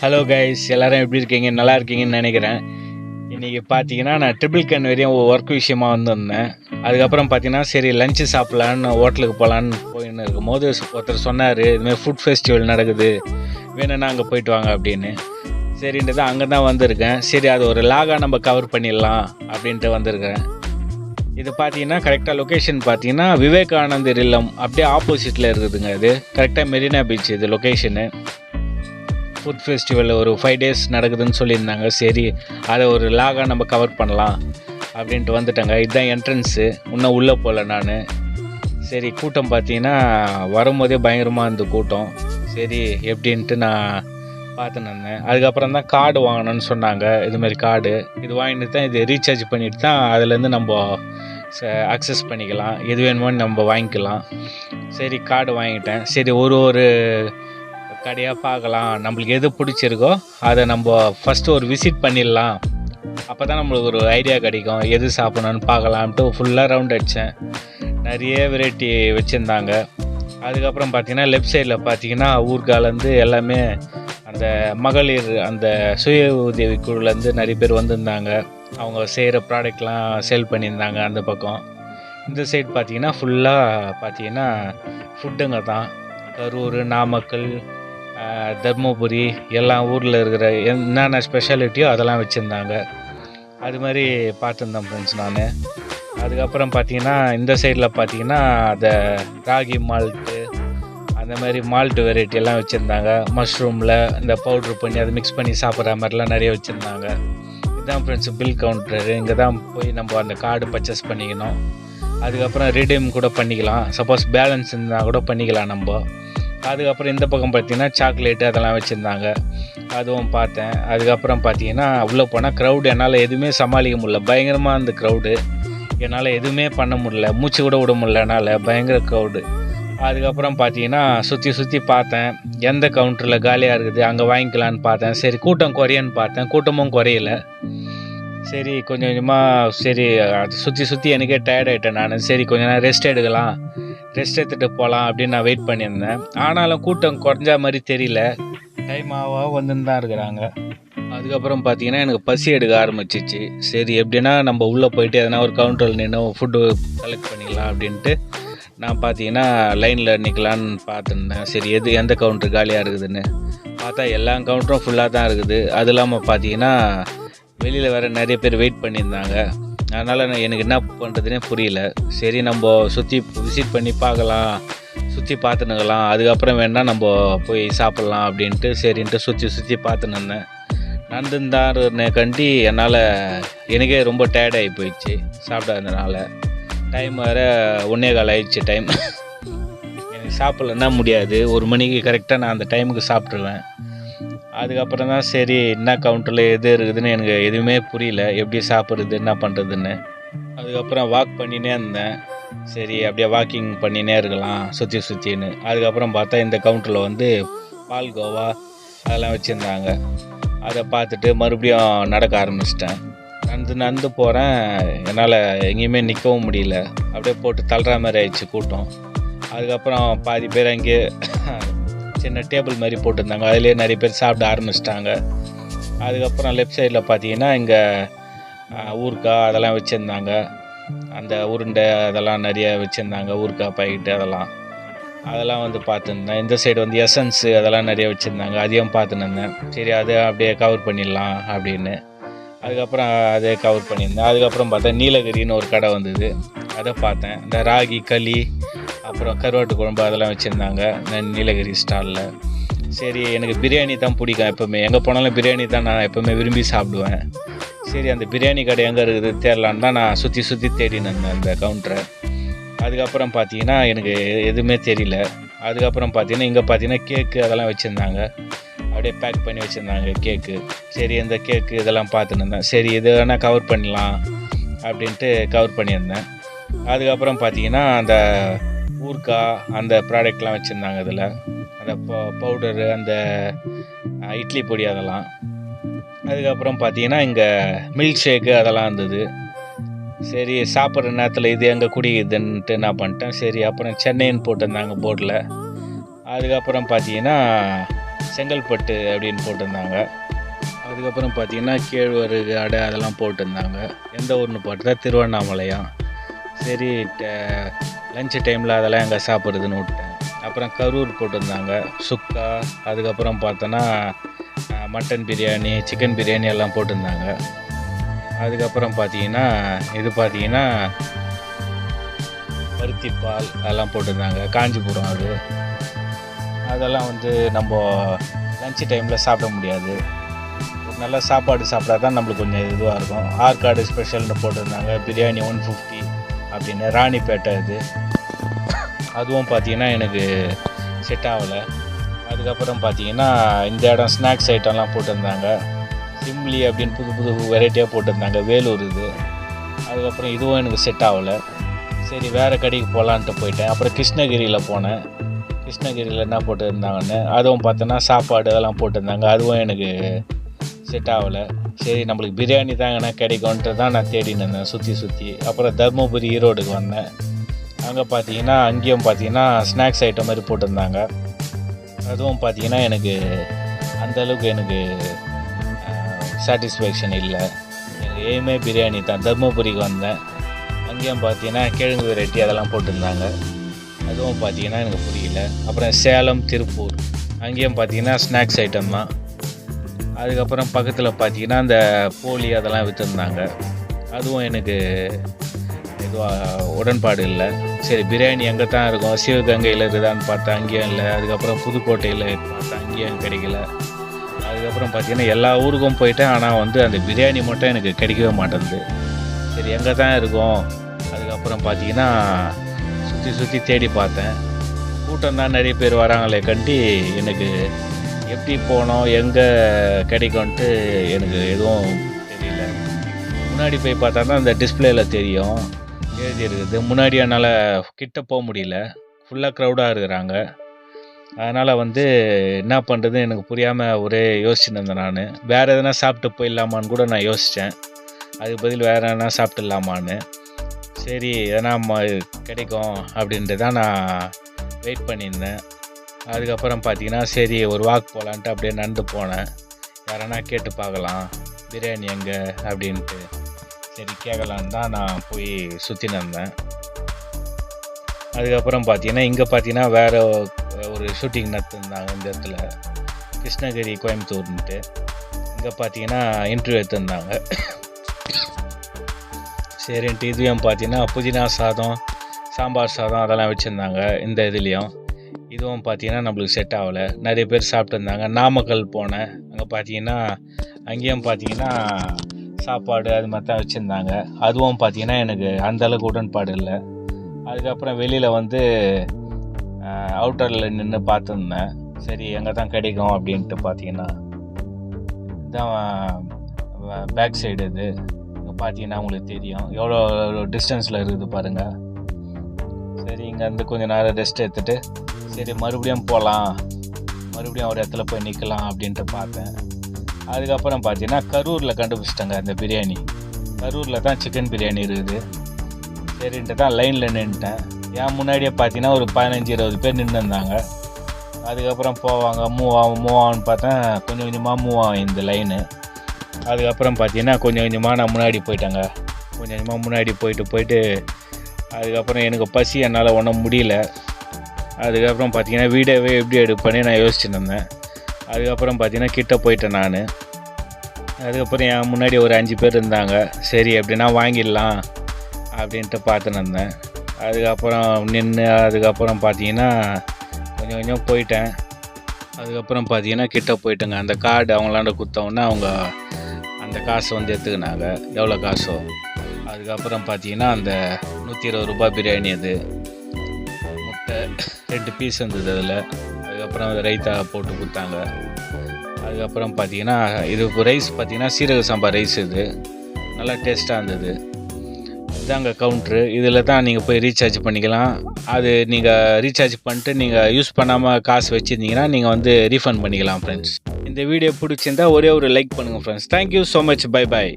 Hello guys, எல்லோரும் எப்படி இருக்கீங்க? நல்லா இருக்கீங்கன்னு நினைக்கிறேன். இன்றைக்கி பார்த்தீங்கன்னா நான் ட்ரிபிள் கேன் வரையும் ஒர்க் விஷயமா வந்திருந்தேன். அதுக்கப்புறம் பார்த்தீங்கன்னா சரி லஞ்சு சாப்பிட்லான்னு ஹோட்டலுக்கு போகலான்னு போயின்னு இருக்கும்போது ஒருத்தர் சொன்னார், இதுமாதிரி ஃபுட் ஃபெஸ்டிவல் நடக்குது, வேணும்னா அங்கே போயிட்டு வாங்க அப்படின்னு. சரின்ட்டு தான் அங்கே தான் வந்திருக்கேன். சரி அது ஒரு லாகாக நம்ம கவர் பண்ணிடலாம் அப்படின்ட்டு வந்திருக்கேன். இது பார்த்தீங்கன்னா கரெக்டாக லொக்கேஷன் பார்த்தீங்கன்னா விவேகானந்தர் இல்லம் அப்படியே ஆப்போசிட்டில் இருக்குதுங்க. இது கரெக்டாக மெரினா பீச் இது லொக்கேஷனு. ஃபுட் ஃபெஸ்டிவல் ஒரு 5 days நடக்குதுன்னு சொல்லியிருந்தாங்க. சரி அதை ஒரு லாகாக நம்ம கவர் பண்ணலாம் அப்படின்ட்டு வந்துட்டேங்க. இதுதான் என்ட்ரன்ஸு, இன்னும் உள்ளே போகல நான். சரி கூட்டம் பார்த்தீங்கன்னா வரும்போதே பயங்கரமாக இருந்த கூட்டம். சரி எப்படின்ட்டு நான் பார்த்துன்னு இருந்தேன். அதுக்கப்புறம் தான் கார்டு வாங்கணும்னு சொன்னாங்க. இதுமாரி கார்டு இது வாங்கிட்டு தான் இது ரீசார்ஜ் பண்ணிட்டு தான் அதுலேருந்து நம்ம அக்சஸ் பண்ணிக்கலாம், எது வேணுமோ நம்ம வாங்கிக்கலாம். சரி கார்டு வாங்கிட்டேன். சரி ஒரு கடையாக பார்க்கலாம், நம்மளுக்கு எது பிடிச்சிருக்கோ அதை நம்ம ஃபஸ்ட்டு ஒரு விசிட் பண்ணிடலாம். அப்போ தான் நம்மளுக்கு ஒரு ஐடியா கிடைக்கும், எது சாப்பிட்ணுன்னு பார்க்கலான்ட்டு ஃபுல்லாக ரவுண்ட் அடித்தேன். நிறைய வெரைட்டி வச்சுருந்தாங்க. அதுக்கப்புறம் பார்த்திங்கன்னா லெஃப்ட் சைடில் பார்த்திங்கன்னா ஊர்காலேருந்து எல்லாமே அந்த மகளிர் அந்த சுய உதவி குழுலேருந்து நிறைய பேர் வந்திருந்தாங்க. அவங்க செய்கிற ப்ராடக்ட்லாம் சேல் பண்ணியிருந்தாங்க அந்த பக்கம். இந்த சைடு பார்த்திங்கன்னா ஃபுல்லாக பார்த்திங்கன்னா ஃபுட்டுங்க தான். கரூர், நாமக்கல், தர்மபுரி எல்லா ஊரில் இருக்கிற என்னென்ன ஸ்பெஷாலிட்டியோ அதெல்லாம் வச்சுருந்தாங்க. அது மாதிரி பார்த்துருந்தேன் ஃப்ரெண்ட்ஸ் நான். அதுக்கப்புறம் பார்த்திங்கன்னா இந்த சைடில் பார்த்திங்கன்னா அந்த ராகி மால்ட்டு அந்த மாதிரி மால்ட்டு வெரைட்டி எல்லாம் வச்சுருந்தாங்க. மஷ்ரூமில் இந்த பவுட்ரு பண்ணி அதை மிக்ஸ் பண்ணி சாப்பிட்ற மாதிரிலாம் நிறைய வச்சுருந்தாங்க. இதுதான் ஃப்ரெண்ட்ஸ் பில் கவுண்டரு. இங்கே தான் போய் நம்ம அந்த கார்டு பர்ச்சேஸ் பண்ணிக்கணும். அதுக்கப்புறம் ரிடீம் கூட பண்ணிக்கலாம், சப்போஸ் பேலன்ஸ் இருந்தால் கூட பண்ணிக்கலாம் நம்ம. அதுக்கப்புறம் இந்த பக்கம் பார்த்திங்கன்னா சாக்லேட்டு அதெல்லாம் வச்சுருந்தாங்க, அதுவும் பார்த்தேன். அதுக்கப்புறம் பார்த்திங்கன்னா உள்ளே போனால் க்ரௌடு என்னால் எதுவுமே சமாளிக்க முடியல. பயங்கரமாக அந்த க்ரௌடு என்னால் எதுவுமே பண்ண முடியல, மூச்சு கூட விட முடியல என்னால், பயங்கர க்ரௌடு. அதுக்கப்புறம் பார்த்திங்கன்னா சுற்றி பார்த்தேன், எந்த கவுண்டரில் காலியாக இருக்குது அங்கே வாங்கிக்கலான்னு பார்த்தேன். சரி கூட்டம் குறையன்னு பார்த்தேன், கூட்டமும் குறையல. சரி கொஞ்சம் கொஞ்சமாக சரி அது சுற்றி எனக்கே டயர்ட் ஆகிட்டேன் நான். சரி கொஞ்ச நேரம் ரெஸ்ட் எடுத்துகிட்டு போகலாம் அப்படின்னு நான் வெயிட் பண்ணியிருந்தேன். ஆனாலும் கூட்டம் குறைஞ்சா மாதிரி தெரியல, டைமாவாக வந்துன்னு தான் இருக்கிறாங்க. அதுக்கப்புறம் பார்த்திங்கன்னா எனக்கு பசி எடுக்க ஆரம்பிச்சிச்சு. சரி எப்படின்னா நம்ம உள்ளே போயிட்டு எதனா ஒரு கவுண்டரில் நின்று ஃபுட்டு கலெக்ட் பண்ணிக்கலாம் அப்படின்ட்டு நான் பார்த்திங்கன்னா லைனில் நிற்கலான்னு பார்த்துருந்தேன். சரி எந்த கவுண்டர் காலியாக இருக்குதுன்னு பார்த்தா எல்லா கவுண்டரும் ஃபுல்லாக தான் இருக்குது. அது இல்லாமல் பார்த்திங்கன்னா வெளியில் வேறு நிறைய பேர் வெயிட் பண்ணியிருந்தாங்க. அதனால் எனக்கு என்ன பண்ணுறதுனே புரியல. சரி நம்ம சுற்றி விசிட் பண்ணி பார்க்கலாம், சுற்றி பார்த்துனுக்கலாம், அதுக்கப்புறம் வேணால் நம்ம போய் சாப்பிட்லாம் அப்படின்ட்டு சரின்ட்டு சுற்றி பார்த்துன்னு இருந்தேன். நடந்துருந்தாருன்னு கண்டி என்னால் எனக்கே ரொம்ப டயர்டாகி போயிடுச்சு சாப்பிடாததுனால. டைம் வேறு 1:15 ஆயிடுச்சு டைம். எனக்கு சாப்பிட்லன்னா முடியாது, 1 மணிக்கு கரெக்டாக நான் அந்த டைமுக்கு சாப்பிட்ருவேன். அதுக்கப்புறம் தான் சரி என்ன கவுண்டரில் எது இருக்குதுன்னு எனக்கு எதுவுமே புரியல, எப்படி சாப்பிட்றது என்ன பண்ணுறதுன்னு. அதுக்கப்புறம் வாக் பண்ணினே இருந்தேன். சரி அப்படியே வாக்கிங் பண்ணினே இருக்கலாம் சுற்றின்னு. அதுக்கப்புறம் பார்த்தா இந்த கவுண்டரில் வந்து பால்கோவா அதெல்லாம் வச்சுருந்தாங்க. அதை பார்த்துட்டு மறுபடியும் நடக்க ஆரம்பிச்சிட்டேன். நடந்து போகிறேன், என்னால் எங்கேயுமே நிற்கவும் முடியல, அப்படியே போட்டு தள்ளுற மாதிரி ஆயிடுச்சு கூட்டம். அதுக்கப்புறம் பாதி பேர் அங்கே சின்ன டேபிள் மாதிரி போட்டிருந்தாங்க, அதிலே நிறைய பேர் சாப்பிட ஆரம்பிச்சிட்டாங்க. அதுக்கப்புறம் லெஃப்ட் சைடில் பார்த்தீங்கன்னா இங்கே ஊறுகாய் அதெல்லாம் வச்சுருந்தாங்க, அந்த உருண்டை அதெல்லாம் நிறைய வச்சுருந்தாங்க, ஊறுகாய் பாக்கெட்டு அதெல்லாம் வந்து பார்த்துருந்தேன். இந்த சைடு வந்து எசன்ஸு அதெல்லாம் நிறைய வச்சுருந்தாங்க, அதையும் பார்த்துன்னு இருந்தேன். சரி அதை அப்படியே கவர் பண்ணிடலாம் அப்படின்னு. அதுக்கப்புறம் அதே கவர் பண்ணியிருந்தேன். அதுக்கப்புறம் பார்த்தா நீலகிரின்னு ஒரு கடை வந்தது, அதை பார்த்தேன். இந்த ராகி களி அப்புறம் கருவாட்டு குழம்பு அதெல்லாம் வச்சுருந்தாங்க நீலகிரி ஸ்டாலில். சரி எனக்கு பிரியாணி தான் பிடிக்கும், எப்போவுமே எங்கே போனாலும் பிரியாணி தான் நான் எப்போவுமே விரும்பி சாப்பிடுவேன். சரி அந்த பிரியாணி கடை எங்கே இருக்குது தேடலான்னு தான் நான் சுற்றி தேடின்னு இருந்தேன் அந்த கவுண்டரை. அதுக்கப்புறம் பார்த்தீங்கன்னா எனக்கு எதுவுமே தெரியல. அதுக்கப்புறம் பார்த்தீங்கன்னா இங்கே பார்த்தீங்கன்னா கேக்கு அதெல்லாம் வச்சுருந்தாங்க, அப்படியே பேக் பண்ணி வச்சுருந்தாங்க கேக்கு. சரி இந்த கேக்கு இதெல்லாம் பார்த்துன்னு இருந்தேன். சரி இது வேணால் கவர் பண்ணலாம் அப்படின்ட்டு கவர் பண்ணியிருந்தேன். அதுக்கப்புறம் பார்த்தீங்கன்னா அந்த ஊறுகாய் அந்த ப்ராடக்ட்லாம் வச்சுருந்தாங்க, இதில் அந்த பவுடரு அந்த இட்லி பொடி அதெல்லாம். அதுக்கப்புறம் பார்த்தீங்கன்னா இங்கே மில்க் ஷேக்கு அதெல்லாம் இருந்தது. சரி சாப்பிட்ற நேரத்தில் இது எங்கே குடிக்குதுன்ட்டு என்ன பண்ணிட்டேன். சரி அப்புறம் சென்னைன்னு போட்டிருந்தாங்க போர்டில். அதுக்கப்புறம் பார்த்தீங்கன்னா செங்கல்பட்டு அப்படின்னு போட்டிருந்தாங்க. அதுக்கப்புறம் பார்த்தீங்கன்னா கேழ்வரகு அடை அதெல்லாம் போட்டிருந்தாங்க. எந்த ஊர்னு பார்த்தா திருவண்ணாமலையாம். சரி லஞ்சு டைமில் அதெல்லாம் எங்கே சாப்பிட்றதுன்னு விட்டேன். அப்புறம் கரூர் போட்டிருந்தாங்க, சுக்கா. அதுக்கப்புறம் பார்த்தோன்னா மட்டன் பிரியாணி, சிக்கன் பிரியாணி எல்லாம் போட்டிருந்தாங்க. அதுக்கப்புறம் பார்த்தீங்கன்னா இது பார்த்தீங்கன்னா பருத்திப்பால் அதெல்லாம் போட்டிருந்தாங்க, காஞ்சிபுரம். அதெல்லாம் வந்து நம்ம லஞ்சு டைமில் சாப்பிட முடியாது. ஒரு நல்ல சாப்பாடு சாப்பிட்டா தான் நம்மளுக்கு கொஞ்சம் இதுவாக இருக்கும். ஆற்காடு ஸ்பெஷல்னு போட்டிருந்தாங்க, பிரியாணி 150 அப்படின்னு. ராணிப்பேட்டை அதுவும் பார்த்தீங்கன்னா எனக்கு செட் ஆகலை. அதுக்கப்புறம் பார்த்தீங்கன்னா இந்த இடம் ஸ்நாக்ஸ் ஐட்டம்லாம் போட்டிருந்தாங்க. சிம்லி அப்படின்னு புது புது வெரைட்டியாக போட்டிருந்தாங்க, வேலூர் அதுக்கப்புறம் இதுவும் எனக்கு செட் ஆகலை. சரி வேறு கடைக்கு போகலான்ட்டு போயிட்டேன். அப்புறம் கிருஷ்ணகிரியில் போனேன். கிருஷ்ணகிரியில் என்ன போட்டிருந்தாங்கன்னு அதுவும் பார்த்தோன்னா சாப்பாடு அதெல்லாம் போட்டிருந்தாங்க. அதுவும் எனக்கு செட் ஆகலை. சரி நம்மளுக்கு பிரியாணி தாங்கன்னா கிடைக்கும்ன்ட்டு தான் நான் தேடின்னு இருந்தேன் சுற்றி. அப்புறம் தர்மபுரி ஈரோடுக்கு வந்தேன். அங்கே பார்த்தீங்கன்னா அங்கேயும் பார்த்தீங்கன்னா ஸ்நாக்ஸ் ஐட்டம் மாதிரி போட்டிருந்தாங்க. அதுவும் பார்த்தீங்கன்னா எனக்கு அந்தளவுக்கு எனக்கு சாட்டிஸ்ஃபேக்ஷன் இல்லை. எனக்கு எய்மே பிரியாணி தான். தர்மபுரிக்கு வந்தேன். அங்கேயும் பார்த்தீங்கன்னா கிழங்கு வெரைட்டி அதெல்லாம் போட்டிருந்தாங்க. அதுவும் பார்த்தீங்கன்னா எனக்கு புரியல. அப்புறம் சேலம், திருப்பூர் அங்கேயும் பார்த்தீங்கன்னா ஸ்நாக்ஸ் ஐட்டம் தான். அதுக்கப்புறம் பக்கத்தில் பார்த்தீங்கன்னா அந்த போலி அதெல்லாம் விற்றுருந்தாங்க. அதுவும் எனக்கு எதுவாக உடன்பாடு இல்லை. சரி பிரியாணி எங்கே தான் இருக்கும், சிவகங்கையில் இருக்குதான்னு பார்த்தா அங்கேயும் இல்லை. அதுக்கப்புறம் புதுக்கோட்டையில் பார்த்தா அங்கேயும் கிடைக்கல. அதுக்கப்புறம் பார்த்தீங்கன்னா எல்லா ஊருக்கும் போயிட்டேன். ஆனால் வந்து அந்த பிரியாணி மட்டும் எனக்கு கிடைக்கவே மாட்டேங்குது. சரி எங்கே தான் இருக்கும். அதுக்கப்புறம் பார்த்தீங்கன்னா சுற்றி தேடி பார்த்தேன். கூட்டம் தான் நிறைய பேர் வராங்களே கண்டி எனக்கு எப்படி போனோம் எங்கே கிடைக்கும்ன்ட்டு எனக்கு எதுவும் தெரியல. முன்னாடி போய் பார்த்தா தான் அந்த டிஸ்பிளேயில் தெரியும் எழுதி இருக்குது. முன்னாடி என்னால் கிட்ட போக முடியல, ஃபுல்லாக க்ரௌடாக இருக்கிறாங்க. அதனால் வந்து என்ன பண்ணுறது எனக்கு புரியாமல் ஒரே யோசிச்சுன்னு இருந்தேன். நான் வேறு எதனா சாப்பிட்டு போயிடலாமான்னு கூட நான் யோசித்தேன். அதுக்கு பதில் வேறு எதனா சாப்பிட்டுடலாமான்னு. சரி எதனா கிடைக்கும் அப்படின்ட்டு தான் நான் வெயிட் பண்ணியிருந்தேன். அதுக்கப்புறம் பார்த்தீங்கன்னா சரி ஒரு வாக் போகலான்ட்டு அப்படியே நடந்து போனேன். யாரனா கேட்டு பார்க்கலாம் பிரியாணி எங்கே அப்படின்ட்டு. சரி கேட்கலான்னு தான் நான் போய் சுற்றின்னு இருந்தேன். அதுக்கப்புறம் பார்த்தீங்கன்னா இங்கே பார்த்தீங்கன்னா வேறு ஒரு ஷூட்டிங் நடத்திருந்தாங்க இந்த இடத்துல, கிருஷ்ணகிரி கோயம்புத்தூர்ன்ட்டு. இங்கே பார்த்தீங்கன்னா இன்டர்வியூ எடுத்திருந்தாங்க. சரின்ட்டு இதுவும் பார்த்தீங்கன்னா புதினா சாதம், சாம்பார் சாதம் அதெல்லாம் வச்சுருந்தாங்க இந்த இதுலேயும். இதுவும் பார்த்தீங்கன்னா நம்மளுக்கு செட் ஆகலை. நிறைய பேர் சாப்பிட்டுருந்தாங்க. நாமக்கல் போனேன். அங்கே பார்த்தீங்கன்னா அங்கேயும் பார்த்தீங்கன்னா சாப்பாடு அது மாதிரி தான் வச்சுருந்தாங்க. அதுவும் பார்த்தீங்கன்னா எனக்கு அந்தளவுக்கு உடன்பாடு இல்லை. அதுக்கப்புறம் வெளியில் வந்து அவுட்டரில் நின்று பார்த்துருந்தேன். சரி எங்கே தான் கிடைக்கும் அப்படின்ட்டு பார்த்தீங்கன்னா இதுதான் பேக் சைடு. இங்கே பார்த்தீங்கன்னா உங்களுக்கு தெரியும் எவ்வளோ டிஸ்டன்ஸில் இருக்குது பாருங்கள். சரி இங்கேருந்து கொஞ்சம் நேரம் ரெஸ்ட் எடுத்துகிட்டு சரி மறுபடியும் போகலாம், மறுபடியும் ஒரு இடத்துல போய் நிற்கலாம் அப்படின்ட்டு பார்த்தேன். அதுக்கப்புறம் பார்த்தீங்கன்னா கரூரில் கண்டுபிடிச்சிட்டாங்க அந்த பிரியாணி. கரூரில் தான் சிக்கன் பிரியாணி இருக்குது. சரின்ட்டு தான் லைனில் நின்றுட்டேன். ஏன் முன்னாடியே பார்த்தீங்கன்னா ஒரு 15-20 பேர் நின்றுருந்தாங்க. அதுக்கப்புறம் போவாங்க மூவ் ஆகும்னு பார்த்தேன். கொஞ்சம் கொஞ்சமாக மூவ் ஆகும் இந்த லைனு. அதுக்கப்புறம் பார்த்தீங்கன்னா கொஞ்சம் கொஞ்சமாக நான் முன்னாடி போயிட்டேங்க. கொஞ்சம் கொஞ்சமாக முன்னாடி போயிட்டு அதுக்கப்புறம் எனக்கு பசி என்னால் ஒன்றும் முடியல. அதுக்கப்புறம் பார்த்தீங்கன்னா வீடியோவே எப்படி எடுப்பேன்னு நான் யோசிச்சுட்டு இருந்தேன். அதுக்கப்புறம் பார்த்தீங்கன்னா கிட்ட போயிட்டேன் நான். அதுக்கப்புறம் என் முன்னாடி ஒரு 5 பேர் இருந்தாங்க. சரி எப்படின்னா வாங்கிடலாம் அப்படின்ட்டு பார்த்துன்னு இருந்தேன். அதுக்கப்புறம் நின்று அதுக்கப்புறம் பார்த்தீங்கன்னா கொஞ்சம் கொஞ்சம் போயிட்டேன். அதுக்கப்புறம் பார்த்தீங்கன்னா கிட்ட போயிட்டேங்க. அந்த கார்டு அவங்களாண்ட கொடுத்தோன்னே அவங்க அந்த காசை வந்து எடுத்துக்கினாங்க, எவ்வளோ காசோ. அதுக்கப்புறம் பார்த்தீங்கன்னா அந்த 120 ரூபாய் பிரியாணி, அது முட்டை 2 பீஸ் இருந்தது அதில். அதுக்கப்புறம் ரைத்தா போட்டு கொடுத்தாங்க. அதுக்கப்புறம் பார்த்தீங்கன்னா இது ரைஸ் பார்த்தீங்கன்னா சீரக சம்பா ரைஸ், இது நல்லா டேஸ்ட்டாக இருந்தது. இதாங்க கவுண்ட்ரு. இதில் தான் நீங்கள் போய் ரீசார்ஜ் பண்ணிக்கலாம். அது நீங்கள் ரீசார்ஜ் பண்ணிட்டு நீங்கள் யூஸ் பண்ணாமல் காசு வச்சுருந்தீங்கன்னா நீங்கள் வந்து ரீஃபண்ட் பண்ணிக்கலாம் ஃப்ரெண்ட்ஸ். இந்த வீடியோ பிடிச்சிருந்தா ஒரே ஒரு லைக் பண்ணுங்கள் friends. Thank you so much. Bye bye.